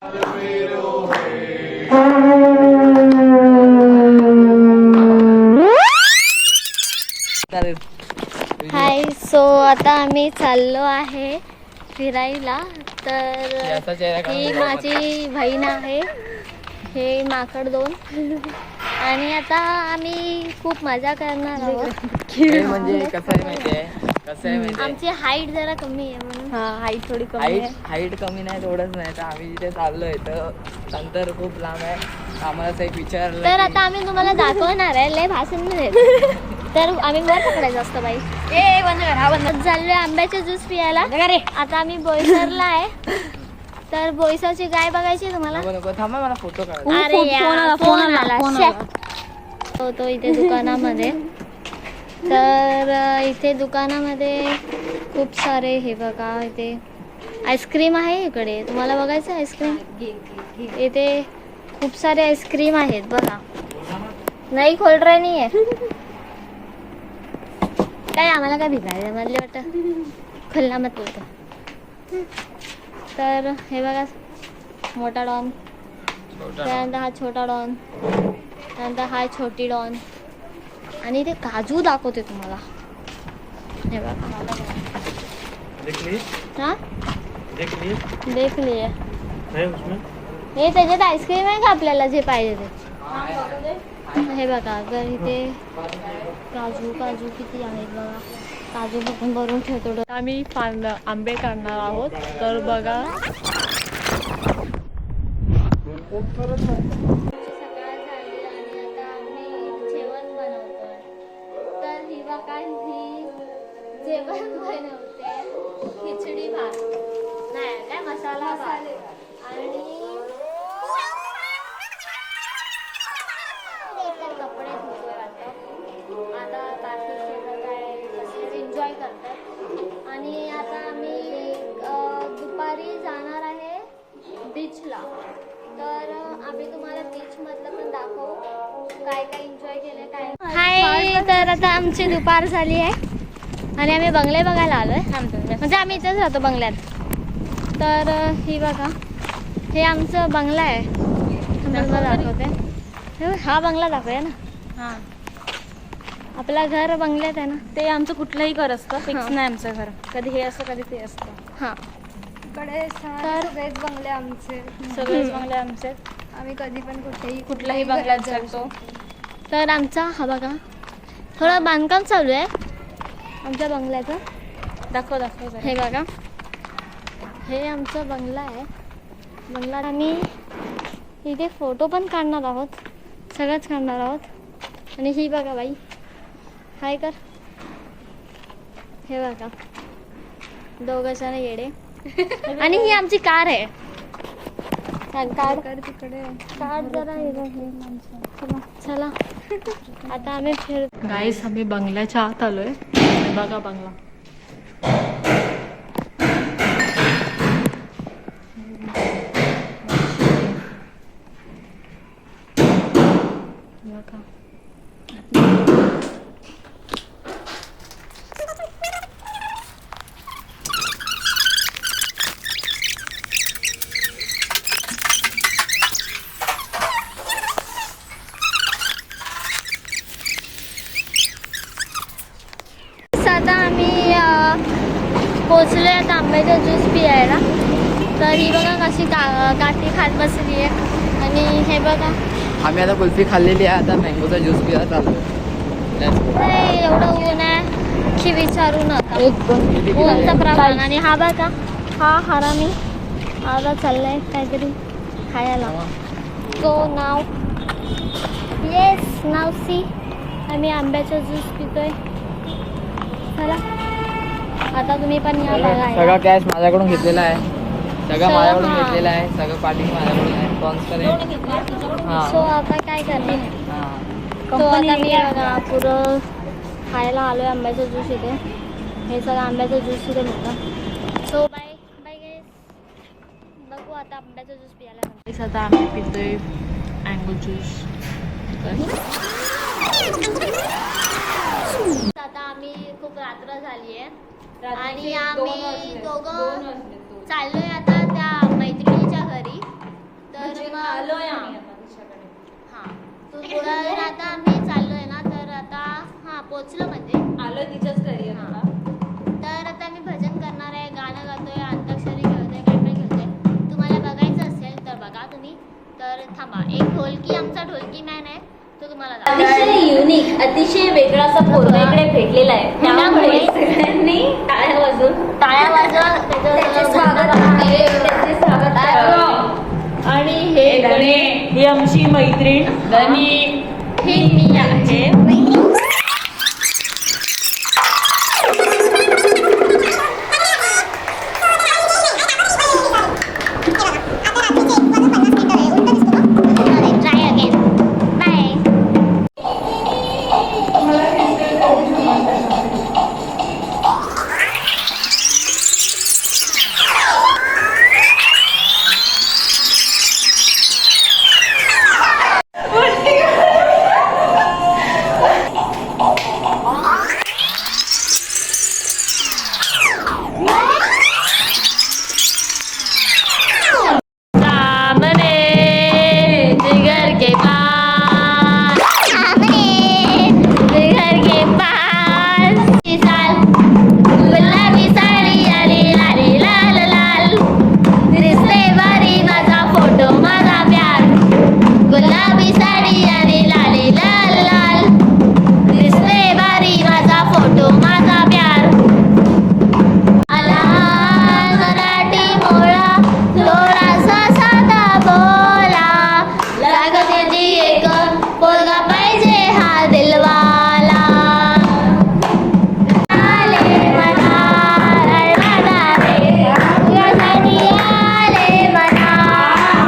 हाय, so आता आम्ही चाललो आहे फिरायला. तर ही माझी बहीण आहे, हे माकड दोन. आणि आता आम्ही खूप मजा करणार आहोत. म्हणजे कसं आहे माहितीये, आमची हाईट जरा कमी आहे म्हणून. हाईट थोडी कमी आहे. हाईट कमी नाही तेवढंच नाही, तर आम्ही जिथे चाललोय तर अंतर खूप लांब आहे. आम्हाला असं एक विचारलं तर आता आम्ही तुम्हाला दाखवणार आहे, लय भाषण नाही देत. तर आम्ही वर पकडायचं असतं बाई. चाललोय आंब्याचे ज्यूस पियाला. आता आम्ही बोईसरला आहे. तर बोईसरची गाय बघायची तुम्हाला. थांबा, मला फोटो काढा. अरे यार, फोन आला. तो इथे दुकानामध्ये. तर इथे दुकानामध्ये खूप सारे, हे बघा इथे आईस्क्रीम आहे. इकडे तुम्हाला बघायचं आईस्क्रीम. इथे खूप सारे आईस्क्रीम आहेत बघा. नाही खोल रहा नाही आहे काय, आम्हाला काय भिकारी म्हणले वाटतं, खुल्ला मत बोलतो. तर हे बघा मोठा डॉन, त्यानंतर हा छोटा डॉन, त्यानंतर हा छोटी डॉन. आणि इथे काजू दाखवते तुम्हाला. हे बघा, हा देख लिए. हे त्याच्यात आईस्क्रीम आहे का आपल्याला जे पाहिजे ते. हे बघा, अगर इथे काजू किती आहेत बघा. काजू बघून भरून ठेवतो. आम्ही आंबे काढणार आहोत. तर बघा, सकाळ झाली आणि आता आम्ही जेवण बनवतोय. तर ही बघा, ही जेवण बनवते खिचडी भात, नाही काय मसाला भात. आणि कपडे धुतोय आता बाकीचे काय एन्जॉय करतात. आणि आता आम्ही दुपारी जाणार आहे बीचला. तर आम्ही तुम्हाला बीच मधलं पण दाखवू, काय काय एन्जॉय केलं काय. हाय, तर आता आमची दुपार झाली आहे आणि आम्ही बंगले बघायला आलोय. म्हणजे आम्ही इथेच राहतो बंगल्यात. तर ही बघा, हे आमचं बंगला आहे. तुम्हाला दाखवते. हा बंगला दाखवूया ना. हा, आपला घर बंगल्यात आहे ना. ते आमचं कुठलंही घर असतं, फिक्स नाही आमचं घर. कधी हे असतं कधी ते असतं. हा, कडे सगळेच बंगले आमचे, सगळेच बंगले आमचे. आम्ही कधी पण कुठल्याही बंगल्यात जातो. तर आमचा हा बघा, थोडं बांधकाम चालू आहे आमच्या बंगल्याचं. दाखव जरा. हे बघा, हे आमचं बंगला आहे. बंगल्यात आम्ही इथे फोटो पण काढणार आहोत, सगळंच काढणार आहोत. आणि ही बघा बाई, हाय कर. हे बघा, दोघं जण येडे. आणि ही आमची कार आहे. कार तिकडे जरा चला आता आम्ही फिर. गाईस, आम्ही बंगल्याच्या आत आलोय. बघा बंगला. आता आम्ही पोचलोय आता आंब्याचा ज्यूस पियायला. तर ही बघा कशी काठी खात बसली आहे. आणि हे बघा, आम्ही आता कुल्फी खाल्लेली आहे, आता मँगोचा ज्यूस पिया चालू. एवढं ऊन आहे की विचारू नका. ऊनचं प्रमाण. आणि हा बघा, हा हरामी आता चाललाय काहीतरी खायला. तो नाव येस नाव सी. आम्ही आंब्याचा ज्यूस पितोय. चला आता तुम्ही पण या बघा. सगळा कॅश माझ्याकडून घेतलेला आहे, सगळं माझ्याकडून हा. घेतलेला आहे, सगळं पार्टी माझ्याकडून आहे. सो आता काय करणार. तो आता मी बघा पुरं खायला आलोय आंब्याचा ज्यूस इथे. हे सगळं आंब्याचा ज्यूस इथे भेटतं. सो बाय बाय गाईस, बघू आता आंब्याचा ज्यूस पियाला. आता आम्ही पितोय मँगो ज्यूस. आता आम्ही खूप रात्र झाली आहे आणि आम्ही दोघं चाललोय आता त्या मैत्रिणीच्या घरी. तर मग आलोय आम्ही आता तिच्याकडे. हां तू पुढं आता आम्ही चाललोय ना तर आता हां पोचलो म्हणजे आलोय तिच्याच घरी आहे आता. तर आता मी भजन करणार आहे गाणं गातोय अंताक्षरी खेळतोय काय काय खेळतोय तुम्हाला बघायचं असेल तर बघा तुम्ही तर थांबा एक ढोलकी आमचा ढोलकी मॅन आहे तो तुम्हाला दाखवतो. अतिशय युनिक अतिशय वेगळा असा पोरगा इकडे भेटलेला आहे त्यामुळे सगळ्यांनी टाळ्या वाजवून टाळ्या वाजवा त्याचे स्वागत करावे. आणि हे धने ही आमची मैत्रीण धनी हे मी आहे Try again. Bye. सामने जिगर के पास सामने जिगर के पास साल गुलाबी साडी आली लाली लाल लाल दिसते बारी माझा फोटो माझा प्यार गुलाबी साडी आली लाली लाल लाल दिसते बारी माझा फोटो माझा प्यार आला मराठी मोळा थोडासा साधा बोला लागते जी एक पोरगा पाहिजे हा दिलवाला आले मना रडणारा रे तुझ्यासाठी आले मना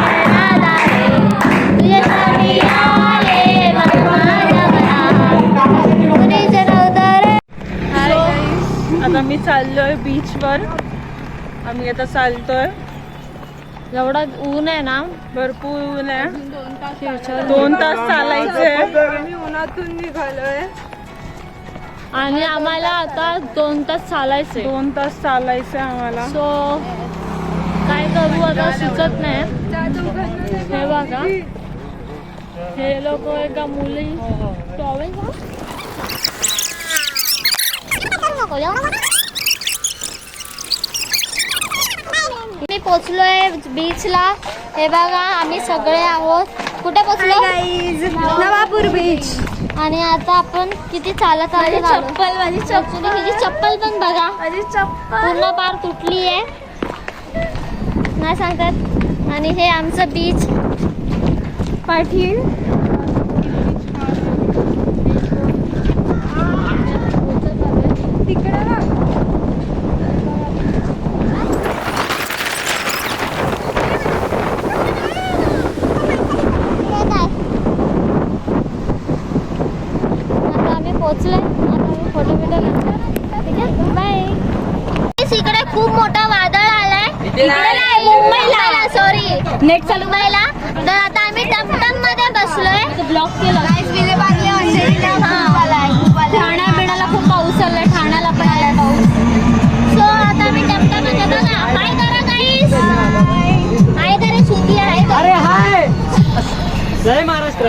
रडणारा रे तुझ्यासाठी आले मना जगना कुणीच नव्हतं रे. आता मी चाललोय बीचवर. आम्ही आता चालतोय. एवढा ऊन आहे ना भरपूर ऊन आहे. 2 तास चालायचंय. आम्ही उन्हातून निघालोय. आणि आम्हाला आता 2 तास चालायचे 2 तास चालायचंय आम्हाला. सो काय करू आता सुचत नाही. हे बघा हे लोक एका मुली टॉवेल मी पोचलोय बीचला. हे बघा आम्ही सगळे आहोत. कुठे पोचलो नवापूर बीच. आणि आता आपण किती चालत आलो. माझी चप्पल पण बघा पूर्ण पार तुटली आहे नाही सांगतात. आणि हे आमचं बीच पाटील तिकडे बघ. आता आम्ही पोहोचलोय. आता आम्ही फोटो बिटो घेतला. ठीक आहे बाय. इकडे खूप मोठा वादळ आलाय. इकडे नाही मुंबईला सॉरी नेट चालू व्हायला. तर आता आम्ही टमटम मध्ये बसलोय. ब्लॉक केलं ठाणा बिणाला खूप पाऊस आलाय. ठाण्याला पण आलाय पाऊस. सो आता आम्ही टमटम मध्ये बघा हाय करा गाईस. हाय करा शुद्धी आहे. जय महाराष्ट्र.